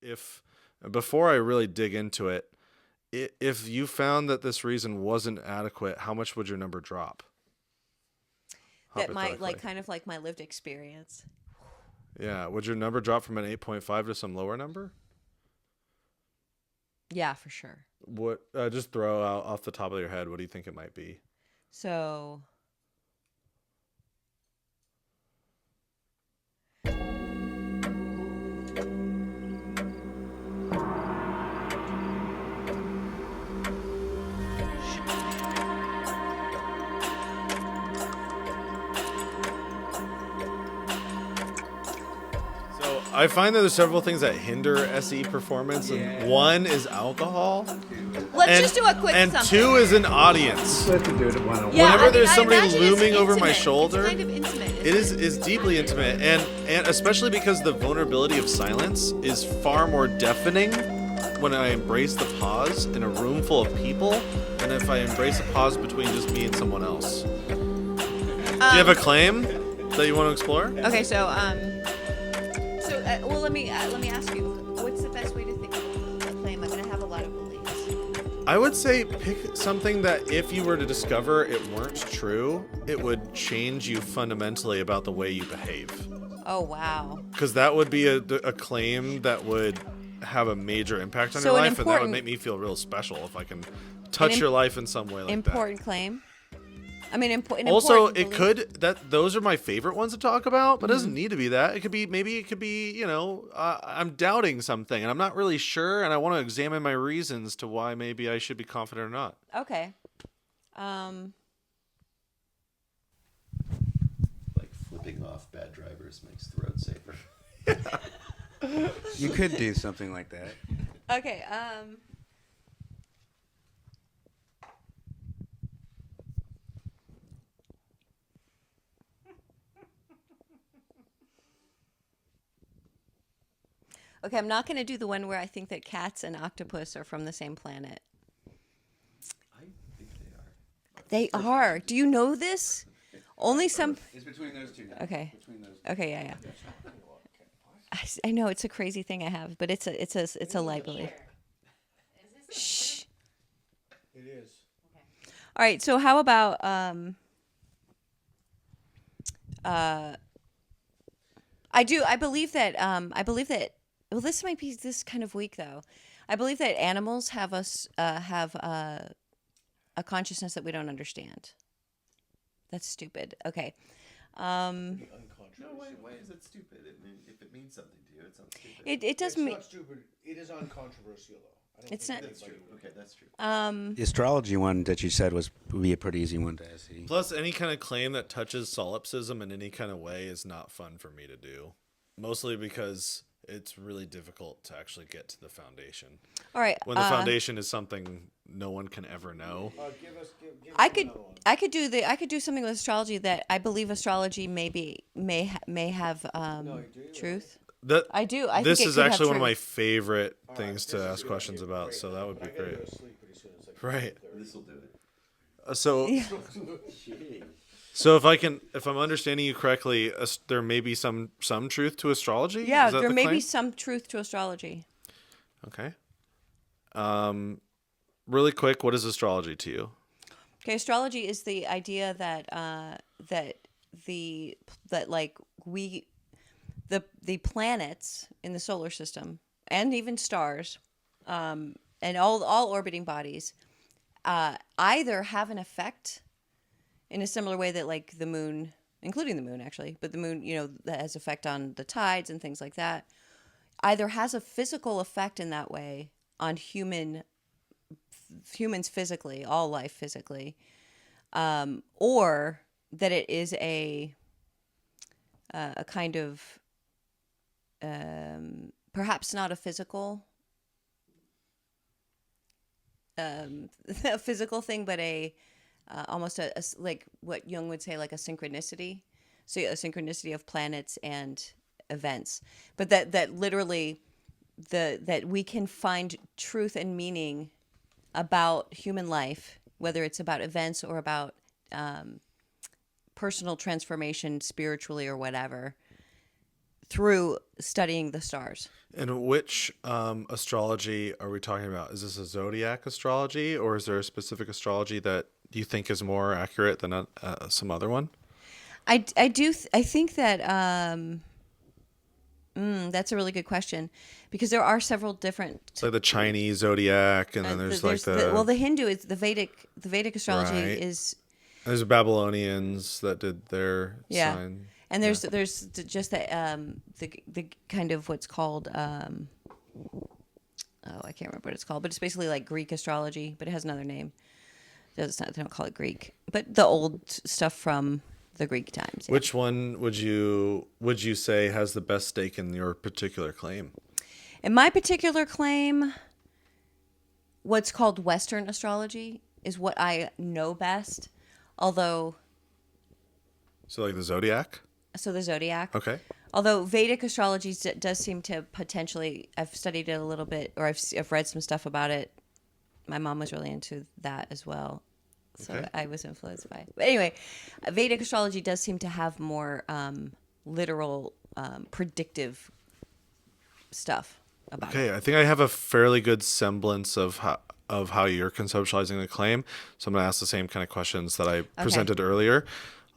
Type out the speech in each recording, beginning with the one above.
if before I really dig into it, if you found that this reason wasn't adequate, how much would your number drop? That might kind of like my lived experience. Yeah, would your number drop from an 8.5 to some lower number? Yeah, for sure. What? Just throw out off the top of your head. What do you think it might be? So. I find that there's several things that hinder SE performance, and one is alcohol. Let's just do a quick and something. Two is an audience. Let's do it one-on-one. Yeah, Whenever there's I somebody imagine looming it's over my intimate. shoulder, It's kind of intimate. it is deeply intimate, and especially because the vulnerability of silence is far more deafening when I embrace the pause in a room full of people than if I embrace a pause between just me and someone else. Do you have a claim that you want to explore? Okay, so well, let me ask you, what's the best way to think of a claim? I'm gonna have a lot of beliefs. I would say pick something that if you were to discover it weren't true, it would change you fundamentally about the way you behave. Oh wow! Because that would be a claim that would have a major impact on your life, and that would make me feel real special if I can touch your life in some way like that. Important claim. I mean, also, it could those are my favorite ones to talk about, but it doesn't need to be that. It could be, you know, I'm doubting something and I'm not really sure, and I want to examine my reasons to why maybe I should be confident or not. Okay. Like flipping off bad drivers makes the road safer. You could do something like that. Okay. Okay, I'm not going to do the one where I think that cats and octopus are from the same planet. I think they are. They are. Do you know this? Only some. It's between those two now. Okay. Between those two. Okay. Yeah. I know it's a crazy thing I have, but it's a light belief. Shh. It is. All right. So how about I believe that well, this might be this kind of weak though. I believe that animals have a consciousness that we don't understand. That's stupid. Okay. No, why is it stupid? If it means something to you, it sounds stupid. It does mean. It's not stupid. It is uncontroversial though. I don't It's think not- That's true. Okay, that's true. The astrology one that you said would be a pretty easy one to see. Plus, any kind of claim that touches solipsism in any kind of way is not fun for me to do. Mostly because it's really difficult to actually get to the foundation. All right. When the foundation is something no one can ever know. give us I another one. I could do something with astrology that I believe astrology may have truth. I do. I this think it is could have actually one of truth. my favorite All right, things this to is ask good. questions about, Great. so that would be I gotta great. go to sleep pretty soon. It's like Right. 4:30. This will do it. So if I'm understanding you correctly, there may be some truth to astrology? Yeah, Is that there the may be claim? some truth to astrology. Okay. Really quick, what is astrology to you? Okay, astrology is the idea that the planets in the solar system and even stars, and all orbiting bodies, either have an effect in a similar way that like the moon, including the moon actually, but the moon, you know, that has effect on the tides and things like that, either has a physical effect in that way on humans physically, all life physically, or that it is a kind of perhaps not a physical a physical thing, but almost like what Jung would say, like a synchronicity. So a synchronicity of planets and events, but that literally that we can find truth and meaning about human life, whether it's about events or about personal transformation spiritually or whatever, through studying the stars. And which astrology are we talking about? Is this a zodiac astrology, or is there a specific astrology that you think is more accurate than some other one? I think that that's a really good question, because there are several different. It's like the Chinese zodiac, and then there's the Hindu is the Vedic astrology Right. is. There's Babylonians that did their Yeah. sign. And there's just the kind of what's called I can't remember what it's called, but it's basically like Greek astrology, but it has another name. They don't call it Greek, but the old stuff from the Greek times. Yeah. Which one would you say has the best stake in your particular claim? In my particular claim, what's called Western astrology is what I know best. Although, So like the zodiac? so the zodiac. Okay. Although Vedic astrology does seem to potentially, I've studied it a little bit, or I've read some stuff about it. My mom was really into that as well, so Okay. I was influenced by it. But anyway, Vedic astrology does seem to have more literal, predictive stuff about it. Okay, I think I have a fairly good semblance of how you're conceptualizing the claim. So I'm going to ask the same kind of questions that I presented earlier.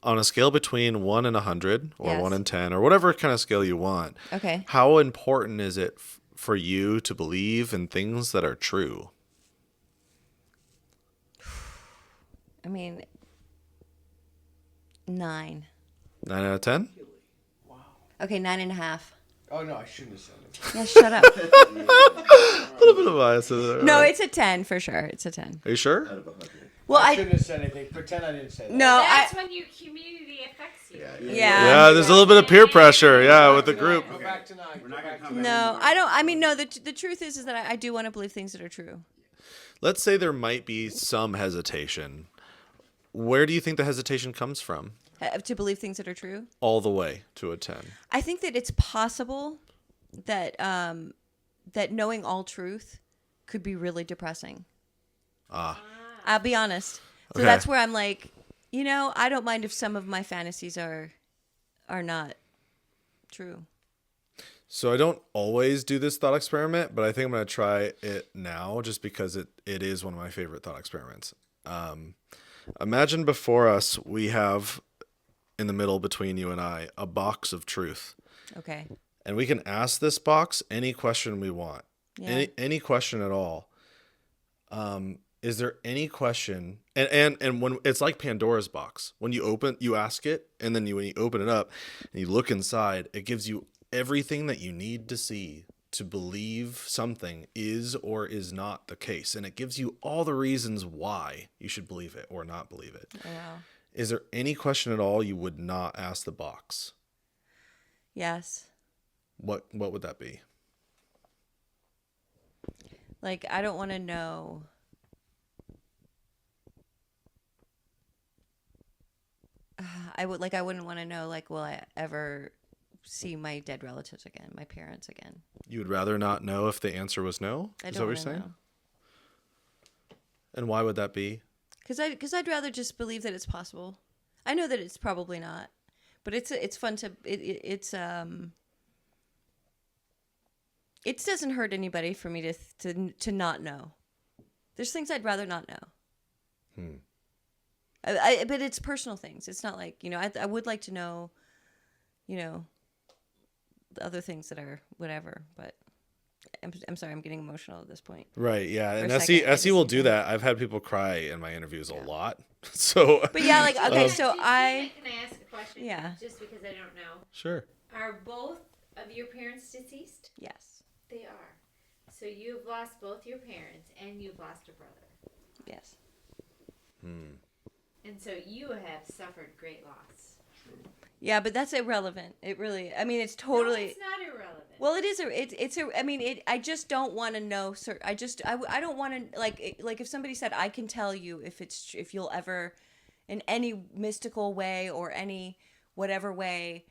On a scale between 1 and 100, or Yes. 1 and 10, or whatever kind of scale you want, Okay. how important is it for you to believe in things that are true? I mean, 9. 9 out of 10? Okay, 9.5. Oh no, I shouldn't have said it. Yeah, shut up. A little bit of bias in there. No, it's a 10 for sure. It's a 10. Are you sure? Out of 100. Well, I I shouldn't have said anything. Pretend I didn't say that. no, That's when your community affects you. yeah. Yeah, there's a little bit of peer pressure, with the group. Go back tonight. We're not gonna Go back come No, I don't. I mean, no. The truth is that I do want to believe things that are true. Let's say there might be some hesitation. Where do you think the hesitation comes from? To believe things that are true. All the way to a 10. I think that it's possible that that knowing all truth could be really depressing. I'll be honest. So Okay. that's where I'm like, I don't mind if some of my fantasies are not true. So I don't always do this thought experiment, but I think I'm going to try it now just because it is one of my favorite thought experiments. Imagine before us, we have in the middle between you and I a box of truth. Okay. And we can ask this box any question we want. Yeah. Any question at all. Is there any question? And when it's like Pandora's box, when you ask it, and then when you open it up and you look inside, it gives you everything that you need to see to believe something is or is not the case. And it gives you all the reasons why you should believe it or not believe it. Oh, wow. Is there any question at all you would not ask the box? Yes. What would that be? Like, I don't want to know. I wouldn't want to know, like, will I ever see my dead relatives again, my parents again? You would rather not know if the answer was no? I Is that don't what you're want to saying? know. And why would that be? Because I'd rather just believe that it's possible. I know that it's probably not, but it's fun to it doesn't hurt anybody for me to not know. There's things I'd rather not know. But it's personal things. It's not like, I would like to know, the other things that are whatever, but I'm sorry, I'm getting emotional at this point. Right, yeah. And For a second, I SE will just- do that. I've had people cry in my interviews a lot. So But yeah, like, okay, so Can I ask a question? Yeah. Just because I don't know. Sure. Are both of your parents deceased? yes, They are. So you've lost both your parents and you've lost a brother. yes. And so you have suffered great loss. Yeah, but that's irrelevant. It really, it's No, totally. it's not irrelevant. Well, it is. I just don't want to know. Sir, I don't want to like if somebody said I can tell you if you'll ever, in any mystical way or any whatever way,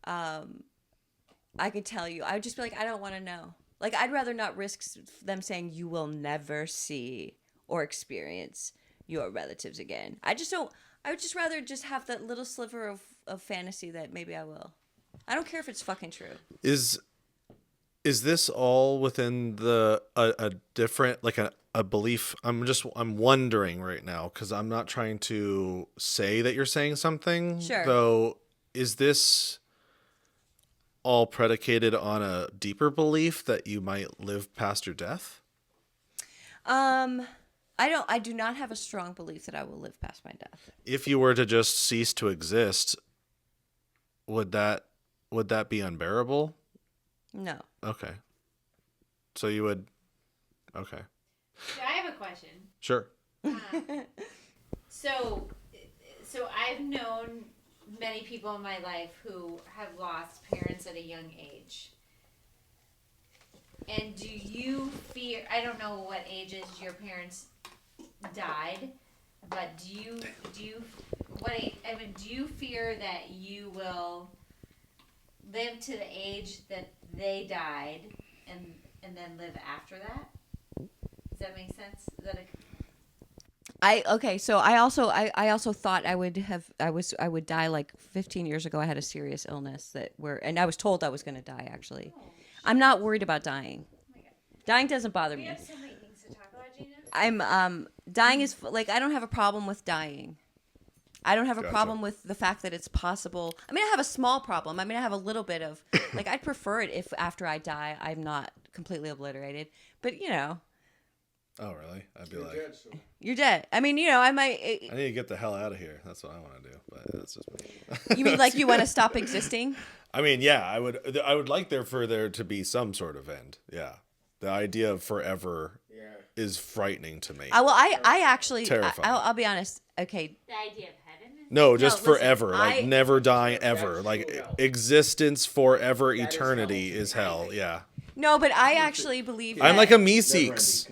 I could tell you. I would just be like, I don't want to know. Like, I'd rather not risk them saying you will never see or experience your relatives again. I just don't. I would just rather just have that little sliver of fantasy that maybe I will. I don't care if it's fucking true. Is this all within the a different like a belief? I'm wondering right now because I'm not trying to say that you're saying something. Sure. Though, is this all predicated on a deeper belief that you might live past your death? I do not have a strong belief that I will live past my death. If you were to just cease to exist, would that be unbearable? No. Okay. So you would. Okay. So I have a question. Sure. So I've known many people in my life who have lost parents at a young age. And do you fear? I don't know what ages your parents died, but do you do you fear that you will live to the age that they died and then live after that? Does that make sense? Is that So I also thought I would die like 15 years ago. I had a serious illness and I was told I was going to die. Actually, I'm not worried about dying. Dying doesn't bother we me. have so many things to talk about, Gina. I'm dying is like I don't have a problem with dying. I don't have a problem with the fact that it's possible. I mean, I have a small problem. I mean, I have a little bit of like I'd prefer it if after I die I'm not completely obliterated. But you know. Oh, really? I'd be like, Dead, so. You're dead. I mean, you know, I might. I need to get the hell out of here. That's what I want to do. But that's just me. You mean like you want to stop existing? I mean, yeah, I would like for there to be some sort of end. Yeah. The idea of forever is frightening to me. I actually, Terrifying. I'll be honest. Okay, The idea of heaven is No, just listen, forever. Like never dying ever. Like existence forever, That is eternity hell. is hell. Yeah. no, but I actually believe. I'm that- like a Meeseeks.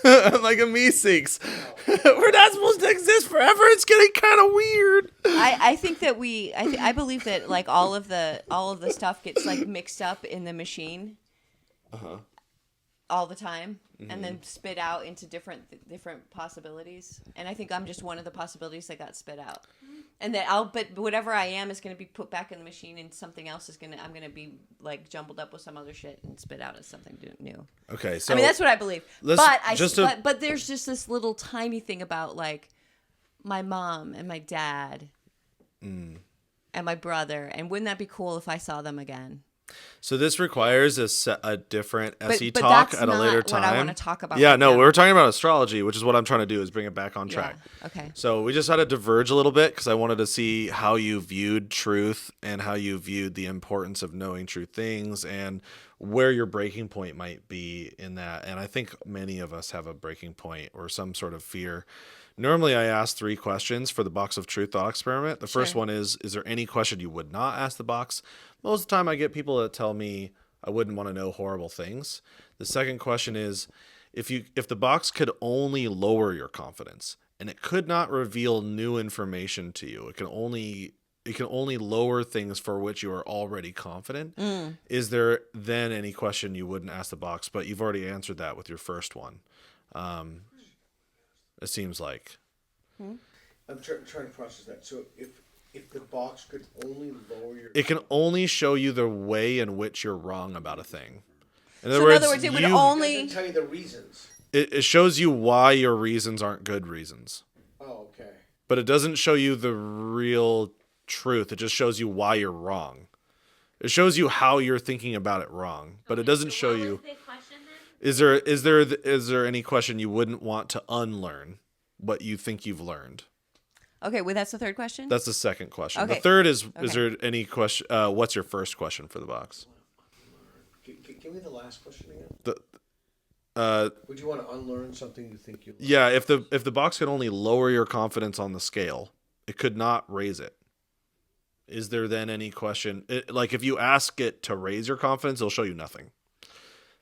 I'm like a Meeseeks. We're not supposed to exist forever. It's getting kind of weird. I think that I believe that like all of the stuff gets like mixed up in the machine. All the time, and then spit out into different possibilities. And I think I'm just one of the possibilities that got spit out. And that but whatever I am is going to be put back in the machine, and something else I'm going to be like jumbled up with some other shit and spit out as something new. Okay, so I mean, that's what I believe. let's- But there's just this little tiny thing about like my mom and my dad and my brother, and wouldn't that be cool if I saw them again? So this requires a different SE but talk that's at a later not time. what I wanna talk about Yeah, right no, now. we're talking about astrology, which is what I'm trying to do is bring it back on track. Yeah, okay. So we just had to diverge a little bit because I wanted to see how you viewed truth and how you viewed the importance of knowing true things and where your breaking point might be in that. And I think many of us have a breaking point or some sort of fear. Normally, I ask 3 questions for the box of truth thought experiment. The first one is there any question you would not ask the box? Most of the time, I get people that tell me I wouldn't want to know horrible things. The second question is if the box could only lower your confidence and it could not reveal new information to you, it can only lower things for which you are already confident. Is there then any question you wouldn't ask the box? But you've already answered that with your first one. It seems like. I'm trying to process that. So if the box could only lower your... It can only show you the way in which you're wrong about a thing. In So in other words, it would It only. doesn't tell you the reasons. It shows you why your reasons aren't good reasons. Oh, okay. But it doesn't show you the real truth. It just shows you why you're wrong. It shows you how you're thinking about it wrong. But it doesn't show you... What was the question then? Is there any question you wouldn't want to unlearn what you think you've learned? Okay, well, that's the third question. That's the second question. Okay. The third is Okay. there any question? What's your first question for the box? Give me the last question again. Would you want to unlearn something you think you... Yeah, if the box could only lower your confidence on the scale, it could not raise it. Is there then any question? Like if you ask it to raise your confidence, it'll show you nothing.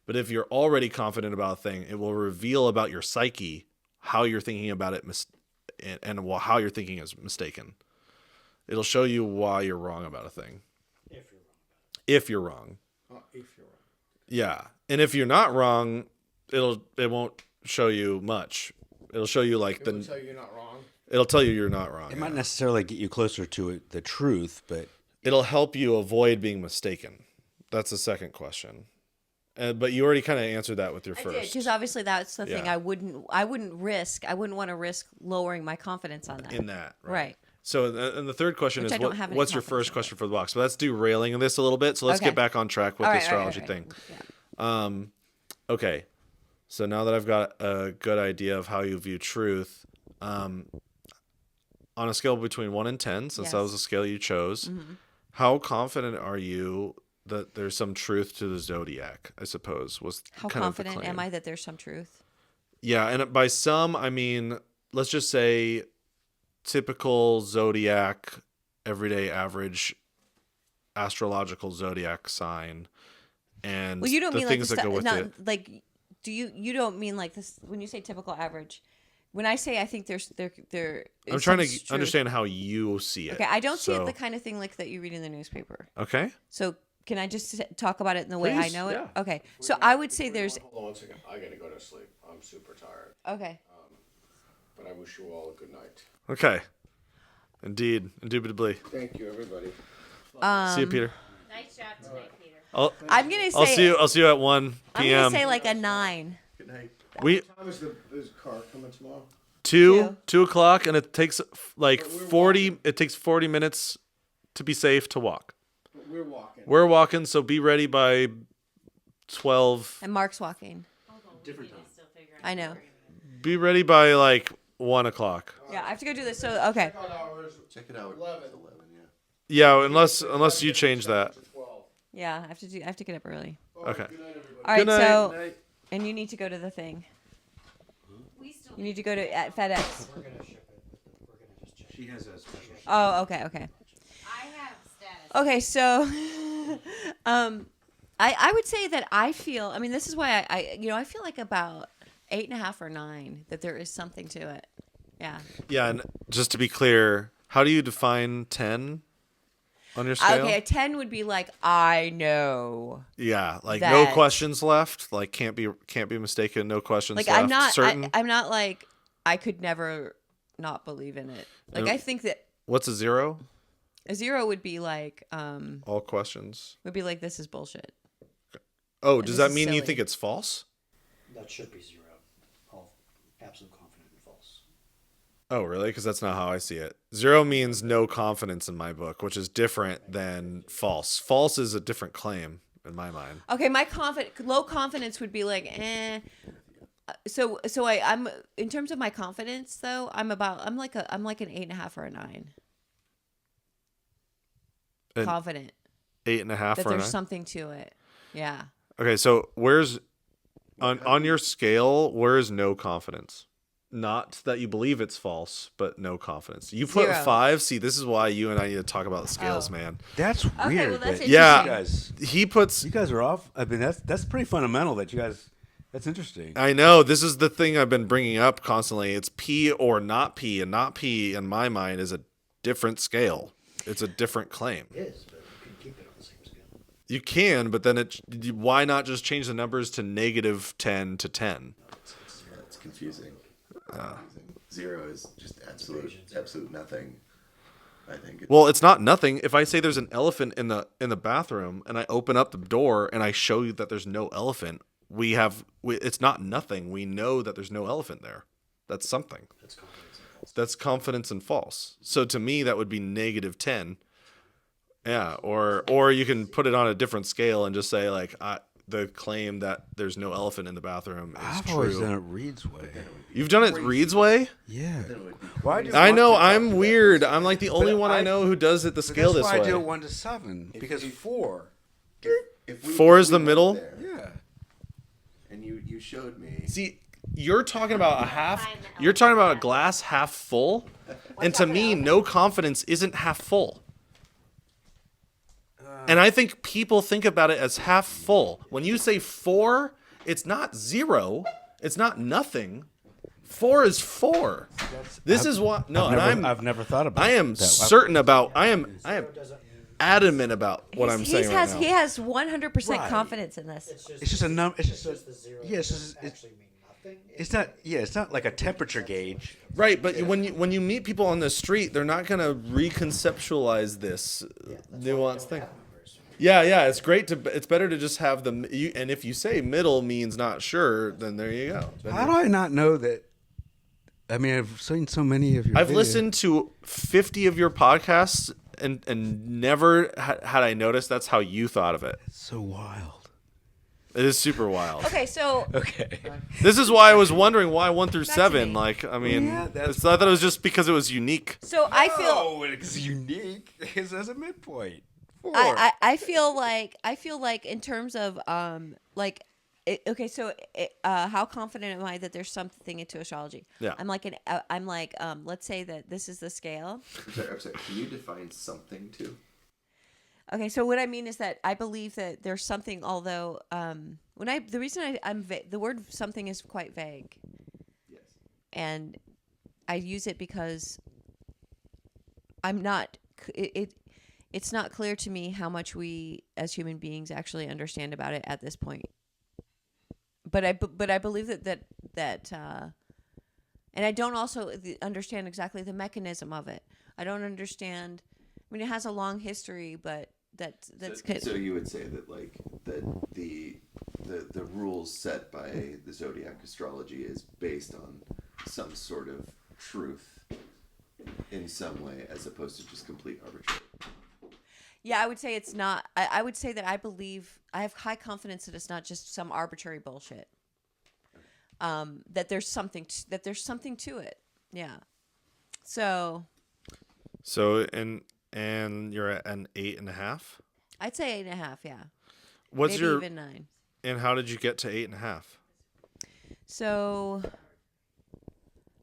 But if you're already confident about a thing, it will reveal about your psyche how you're thinking about it and how you're thinking is mistaken. It'll show you why you're wrong about a thing. If you're wrong. Oh, if you're wrong. Yeah. And if you're not wrong, it won't show you much. It'll show you like It will tell you you're not wrong. it'll tell you you're not wrong. It might necessarily get you closer to the truth, but it'll help you avoid being mistaken. That's the second question. But you already kind of answered that with your I first. did, because obviously that's the thing Yeah. I wouldn't want to risk lowering my confidence on that. In that. Right. So, and the third question Which I is, don't have any what's your confidence first in. question for the box? So let's do railing in this a little bit. So let's Okay. get back on track with All the right, astrology right. thing. Yeah. Okay. So now that I've got a good idea of how you view truth, on a scale between 1 and 10, since that Yes. was the scale you chose, Mm-hmm. how confident are you that there's some truth to the zodiac, I suppose, was How kind of the confident claim. am I that there's some truth? Yeah, and by some, I mean, let's just say typical zodiac, everyday average astrological zodiac sign, and Well, you don't the mean like things the that go with not it. like. Do you don't mean like this when you say typical average? When I say I think there is I'm trying some to truth. understand how you see it. Okay, I don't see it So- the kind of thing like that you read in the newspaper. Okay. So can I just talk about it in the way I Please, know it? yeah. Okay. So I would say there's Hold on one second. I gotta go to sleep. I'm super tired. okay. But I wish you all a good night. Okay. Indeed. Indubitably. Thank you, everybody. See you, Peter. Nice job tonight, Peter. I'm gonna say I'll see you at 1 I'm p.m. gonna say like a 9. Good night. we What time is the car coming tomorrow? 2 o'clock, and it takes like 40. It takes 40 minutes to be safe to walk. We're walking. We're walking, so be ready by 12. And Mark's walking. Different time. Still figuring I know. Be ready by like 1 o'clock. Yeah, I have to go do this. So okay. Check it out. 11. It's 11, yeah. Yeah, unless you change that. 12. Yeah, I have to get up early. Okay. Good night, everybody. All right. Good night. So and you need to go to the thing. We still You need to go to at FedEx. We're gonna ship it. We're gonna just check. She has a special. Oh, okay. I have status. Okay, so I would say that I feel. I mean, this is why I feel like about 8.5 or 9 that there is something to it. Yeah. Yeah, and just to be clear, how do you define 10 on your scale? Okay, a 10 would be like I know. Yeah, like no That- questions left. Like can't be mistaken. No questions Like left. I'm not. certain. I'm not like I could never not believe in it. Like I think that What's a 0? a 0 would be like All questions. this is bullshit. Oh, does this that is mean you silly. think it's false? That should be 0. All absolute confident and false. Oh, really? Because that's not how I see it. 0 means no confidence in my book, which is different than false. False is a different claim in my mind. Okay, my low confidence would be like So I'm in terms of my confidence though, I'm like an 8.5 or a 9. An Confident 8.5 that or a there's 9? something to it. Yeah. Okay, so where's on your scale? Where is no confidence? Not that you believe it's false, but no confidence. You put 0. 5. See, this is why you and I need to talk about the scales, Oh. man. That's Okay, weird. well, that's that Yeah. You guys, He puts. you guys are off. I mean, that's pretty fundamental. That you guys. That's interesting. I know this is the thing I've been bringing up constantly. It's P or not P, and not P in my mind is a different scale. It's a different claim. It is, but you can keep it on the same scale. You can, but then why not just change the numbers to -10 to 10? Yeah, it's confusing. Confusing. 0 is just absolute nothing. I think. Well, it's not nothing. If I say there's an elephant in the bathroom and I open up the door and I show you that there's no elephant, it's not nothing. We know that there's no elephant there. That's something. That's confidence and false. That's confidence and false. So to me, that would be -10. Yeah, or you can put it on a different scale and just say like the claim that there's no elephant in the bathroom is I've true. always done it Reed's way. You've done it Reed's way? Yeah. Why do I know, I'm weird. I'm like the only one I know who does it the scale That's this why way. I do it 1 to 7 because 4. If we- 4 if is we the went middle? there Yeah. And you showed me. See, you're talking about you're talking about a glass half full, and to me, no confidence isn't half full. And I think people think about it as half full. When you say 4, it's not 0, it's not nothing. 4 is 4. This is what I've never thought about. I am that. certain about. I am adamant about what I'm saying right now. He has 100% Right. confidence in this. It's just a number. It's just a. Yeah, it's just. thing? It's not. Yeah, it's not like a temperature gauge. Right, but when you meet people on the street, they're not gonna reconceptualize this nuanced thing. Yeah, it's great to. It's better to just have them. And if you say middle means not sure, then there you go. Then How do I not know that? I mean, I've seen so many of your. I've videos. listened to 50 of your podcasts, and never had I noticed that's how you thought of it. It's so wild. It is super wild. Okay, so Okay. This is why I was wondering why 1 through Back to 7. me. Like, I mean, Yeah, that's I thought it was just because it was unique. I feel Oh, it's unique. It's as a midpoint. 4. I feel like in terms of how confident am I that there's something into astrology? Yeah. I'm like let's say that this is the scale. I'm sorry. Can you define something too? Okay, so what I mean is that I believe that there's something, although the reason I'm the word something is quite vague, Yes. and I use it because I'm not it's not clear to me how much we as human beings actually understand about it at this point. But I believe that and I don't also understand exactly the mechanism of it. I don't understand. I mean, it has a long history, but that's So you would say that like that the rules set by the zodiac astrology is based on some sort of truth in some way, as opposed to just complete arbitrary. Yeah, I would say it's not. I would say that I have high confidence that it's not just some arbitrary bullshit. That there's something to it. Yeah. So and you're at an 8.5. I'd say 8.5. Yeah. What's Maybe your even 9. and how did you get to 8.5? So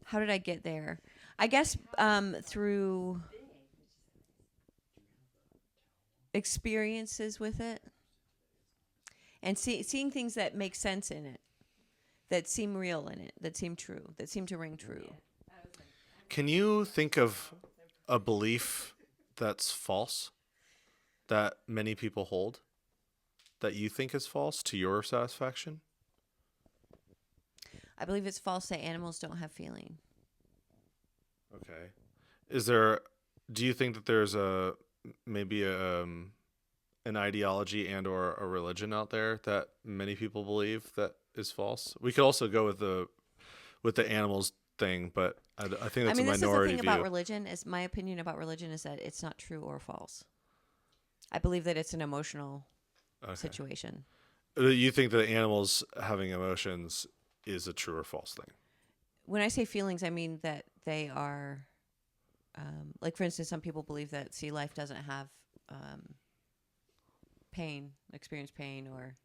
how did I get there? I guess through experiences with it and seeing things that make sense in it, that seem real in it, that seem true, that seem to ring true. Can you think of a belief that's false that many people hold that you think is false to your satisfaction? I believe it's false that animals don't have feeling. Okay. Do you think that there's maybe an ideology and or a religion out there that many people believe that is false? We could also go with the animals thing, but I think that's a minority this is the thing view. about religion. Is my opinion about religion is that it's not true or false. I believe that it's an emotional situation. You think that animals having emotions is a true or false thing? When I say feelings, I mean that they are, like for instance, some people believe that sea life doesn't have experience pain, or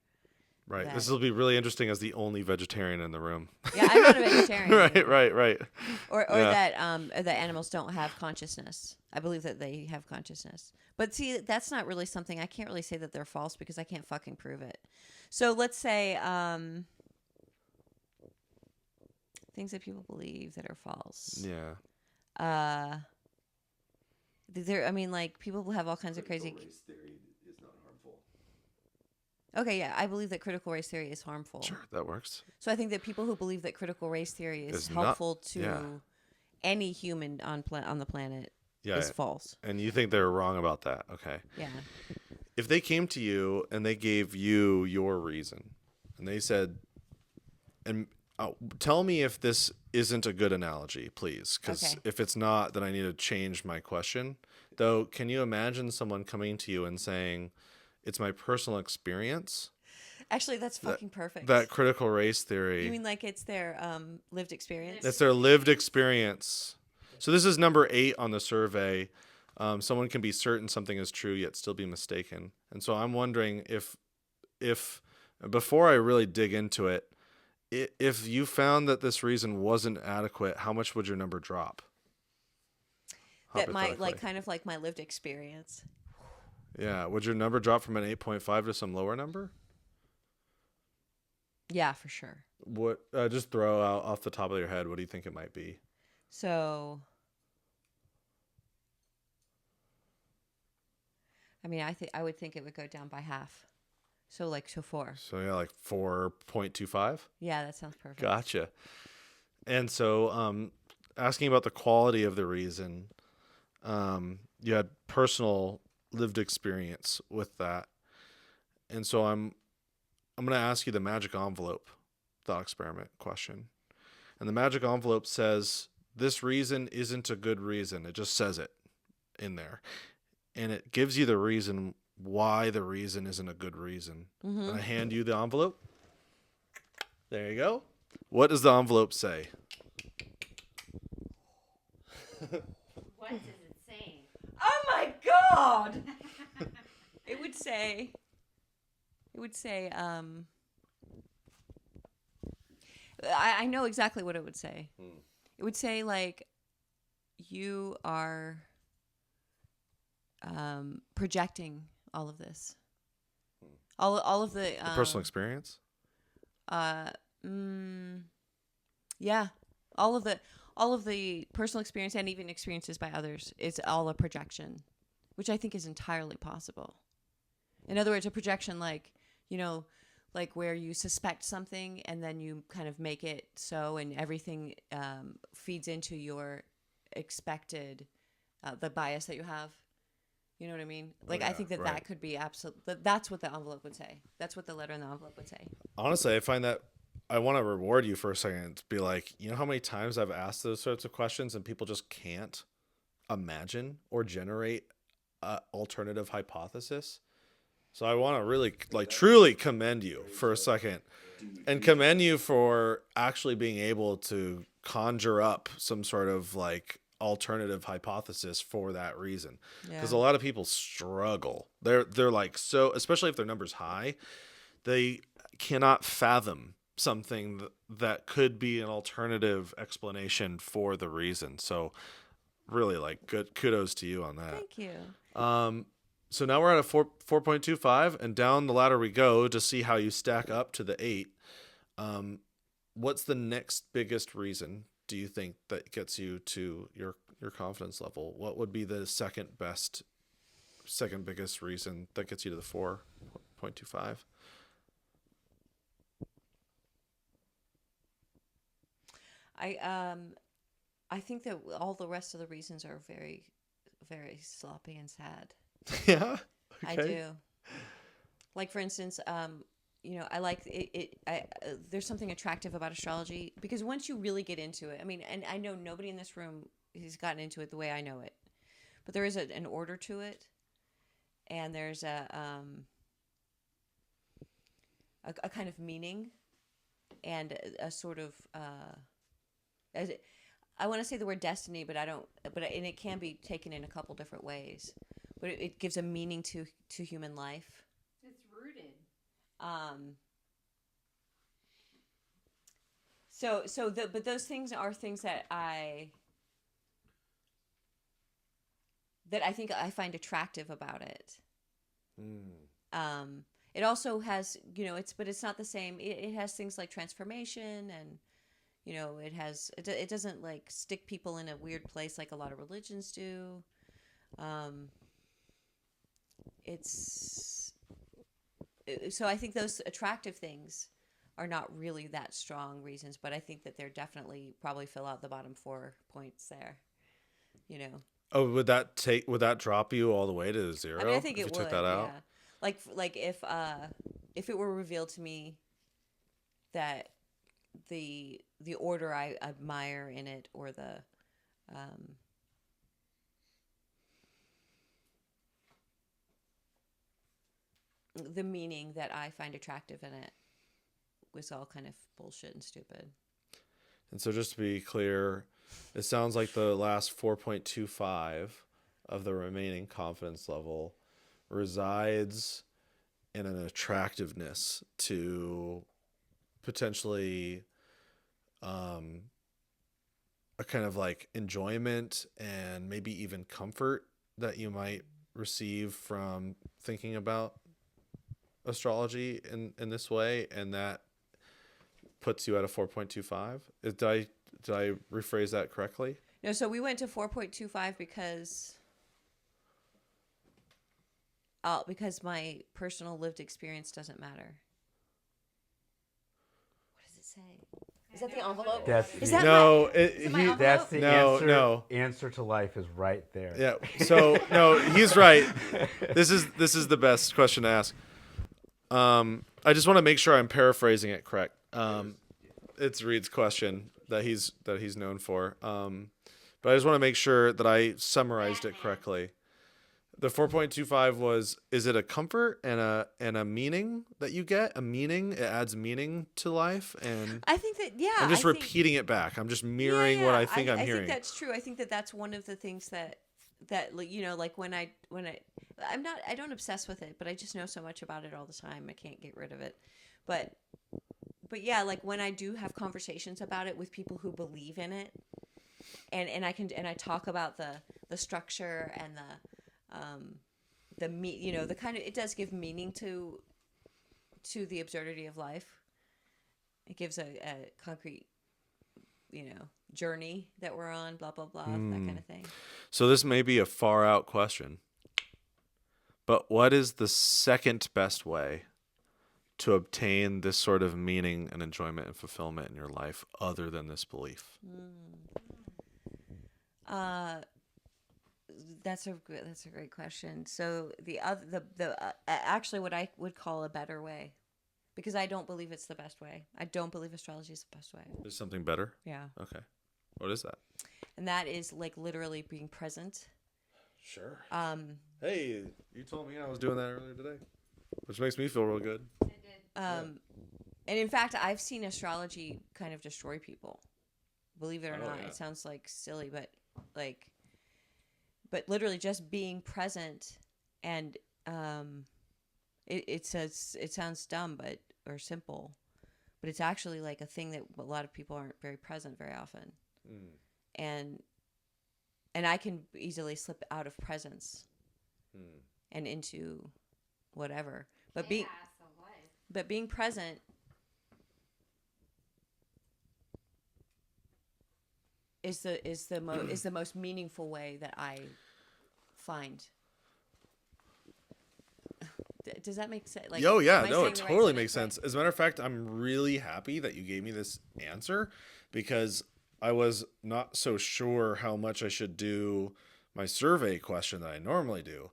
right. that. This will be really interesting as the only vegetarian in the room. Yeah, I'm not a vegetarian. Right. Or Yeah. that animals don't have consciousness. I believe that they have consciousness. But see, that's not really something I can't really say that they're false because I can't fucking prove it. So let's say things that people believe that are false. Yeah. I mean, like people have all kinds of crazy. Critical race theory is not harmful. Okay, yeah, I believe that critical race theory is harmful. Sure, that works. So I think that people who believe that critical race theory is It's not- helpful to yeah. any human on the planet Yeah. is false. And you think they're wrong about that? Okay. Yeah. If they came to you and they gave you your reason, and they said, and tell me if this isn't a good analogy, please, because Okay. if it's not, then I need to change my question. Though, can you imagine someone coming to you and saying, it's my personal experience, Actually, that's fucking perfect. that critical race theory, You mean like it's their lived experience? that's their lived experience. So this is number 8 on the survey. Someone can be certain something is true yet still be mistaken. And so I'm wondering if before I really dig into it, if you found that this reason wasn't adequate, how much would your number drop? That might Hypothetically. kind of like my lived experience. Yeah. Would your number drop from an 8.5 to some lower number? Yeah, for sure. What? Just throw out off the top of your head. What do you think it might be? So, I mean, I would think it would go down by half. So 4. So yeah, like 4.25. Yeah, that sounds perfect. Gotcha. And so, asking about the quality of the reason, you had personal lived experience with that, and so I'm going to ask you the magic envelope thought experiment question, and the magic envelope says this reason isn't a good reason. It just says it in there, and it gives you the reason why the reason isn't a good reason. Mm-hmm. And I hand you the envelope. There you go. What does the envelope say? What does it say? Oh my God! It would say, I know exactly what it would say. It would say, like, you are projecting all of this. All of the Personal experience? Yeah. All of the personal experience and even experiences by others is all a projection, which I think is entirely possible. In other words, a projection like where you suspect something and then you kind of make it so, and everything feeds into your expected, the bias that you have. You know what I mean? Like, I think that could be that's what the envelope would say. That's what the letter in the envelope would say. Honestly, I find that I want to reward you for a second to be like, you know how many times I've asked those sorts of questions and people just can't imagine or generate an alternative hypothesis? So I want to really, like, truly commend you for a second and commend you for actually being able to conjure up some sort of, like, alternative hypothesis for that reason. Because a lot of people struggle. They're like, so, especially if their number's high, they cannot fathom something that could be an alternative explanation for the reason. So really, like, good kudos to you on that. Thank you. So now we're at a 4.25, and down the ladder we go to see how you stack up to the 8. What's the next biggest reason do you think that gets you to your confidence level? What would be the second biggest reason that gets you to the 4.25? I think that all the rest of the reasons are very, very sloppy and sad. Yeah. Okay. I do. Like, for instance, I like it. There's something attractive about astrology because once you really get into it, I mean, and I know nobody in this room has gotten into it the way I know it, but there is an order to it, and there's a kind of meaning, and a sort of I want to say the word destiny, but I don't. And it can be taken in a couple different ways. But it gives a meaning to human life. It's rooted. But those things are things that I think I find attractive about it. It also has, it's not the same. It has things like transformation and, it doesn't like stick people in a weird place like a lot of religions do. So I think those attractive things are not really that strong reasons, but I think that they're definitely probably fill out the bottom 4 points there, Oh, would that drop you all the way to 0? I mean, I think if it you would. took that out? Yeah. Like if it were revealed to me that the order I admire in it, or the meaning that I find attractive in it was all kind of bullshit and stupid. And so just to be clear, it sounds like the last 4.25 of the remaining confidence level resides in an attractiveness to potentially a kind of like enjoyment and maybe even comfort that you might receive from thinking about astrology in this way, and that puts you at a 4.25. Did I rephrase that correctly? No, so we went to 4.25 because because my personal lived experience doesn't matter. What does it say? Is that the envelope? Is that No, is it my envelope? That's the No, answer. no. Answer to life is right there. Yeah. So no, he's right. This is the best question to ask. I just want to make sure I'm paraphrasing it correct. It's Reed's question that he's known for. But I just want to make sure that I summarized it correctly. The 4.25 was, is it a comfort and a meaning that you get? A meaning, it adds meaning to life, and I think that I'm just I think- repeating it back. I'm just mirroring what I think I'm I hearing. think that's true. I think that that's one of the things that like, you know, like when I I don't obsess with it, but I just know so much about it all the time. I can't get rid of it. But yeah, like when I do have conversations about it with people who believe in it, and I talk about the structure and you know, the kind of, it does give meaning to the absurdity of life. It gives a concrete, you know, journey that we're on, blah blah blah, that kind of thing. So this may be a far out question, but what is the second best way to obtain this sort of meaning and enjoyment and fulfillment in your life other than this belief? That's a great question. So actually what I would call a better way, because I don't believe it's the best way. I don't believe astrology is the best way. There's something better? Yeah. Okay. What is that? And that is like literally being present. Sure. Hey, you told me I was doing that earlier today, which makes me feel real good. And in fact, I've seen astrology kind of destroy people. Believe it or not. Yeah. It sounds like silly, but literally just being present, and it sounds dumb or simple, but it's actually like a thing that a lot of people aren't very present very often. And I can easily slip out of presence and into whatever. But being present is the most meaningful way that I find. Does that make sense? Like, Yo, yeah, am I no, saying it the right totally sentence, makes sense. As a matter of fact, I'm really happy that you gave me this answer, because I was not so sure how much I should do my survey question that I normally do.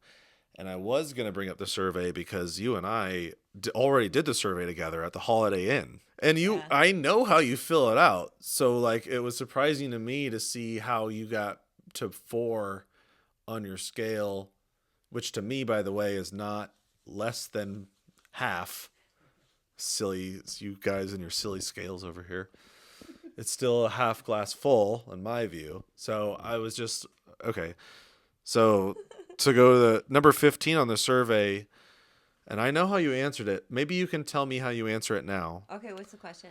And I was going to bring up the survey because you and I already did the survey together at the Holiday Inn. And Yeah. I know how you fill it out. So like, it was surprising to me to see how you got to 4 on your scale, which to me, by the way, is not less than half. Silly, you guys and your silly scales over here. It's still a half glass full in my view. So I was just, okay. So to go to the number 15 on the survey, and I know how you answered it. Maybe you can tell me how you answer it now. Okay, what's the question?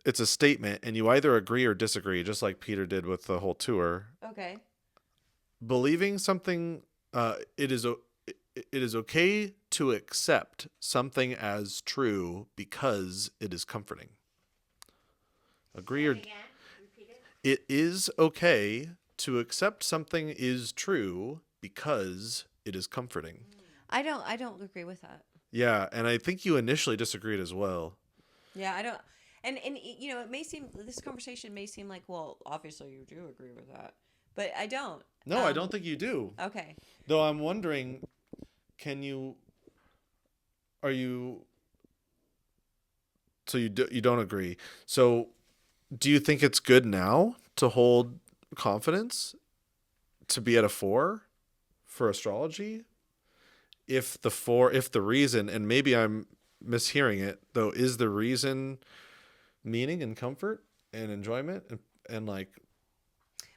It's a statement, and you either agree or disagree, just like Peter did with the whole tour. Okay. Believing something, it is okay to accept something as true because it is comforting. Agree or Repeat it. it is okay to accept something is true because it is comforting. I don't agree with that. Yeah, and I think you initially disagreed as well. Yeah, I don't. And you know, this conversation may seem like, well, obviously you do agree with that, but I don't. No, I don't think you do. Okay. Though I'm wondering, so you don't agree. So do you think it's good now to hold confidence, to be at a 4 for astrology? If the reason, and maybe I'm mishearing it though, is the reason meaning and comfort and enjoyment and like.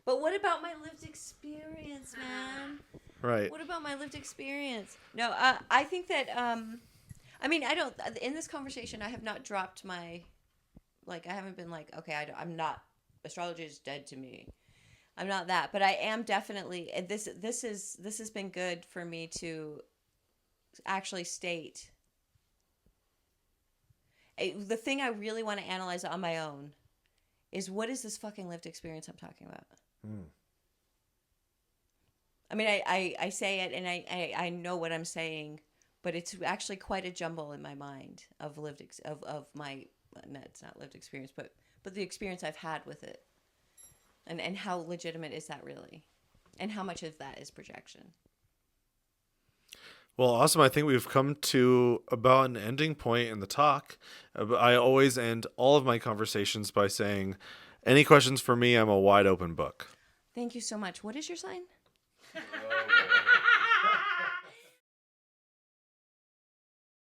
But what about my lived experience, man? Right. What about my lived experience? No, I think that I mean, I don't. In this conversation, I have not dropped my, like, I haven't been like, okay, I'm not. Astrology is dead to me. I'm not that, but I am definitely. And this has been good for me to actually state. The thing I really want to analyze on my own is, what is this fucking lived experience I'm talking about? I mean, I say it and I know what I'm saying, but it's actually quite a jumble in my mind of of my, no, it's not lived experience, but the experience I've had with it. And how legitimate is that really? And how much of that is projection? Well, awesome. I think we've come to about an ending point in the talk. I always end all of my conversations by saying, any questions for me? I'm a wide open book. Thank you so much. What is your sign?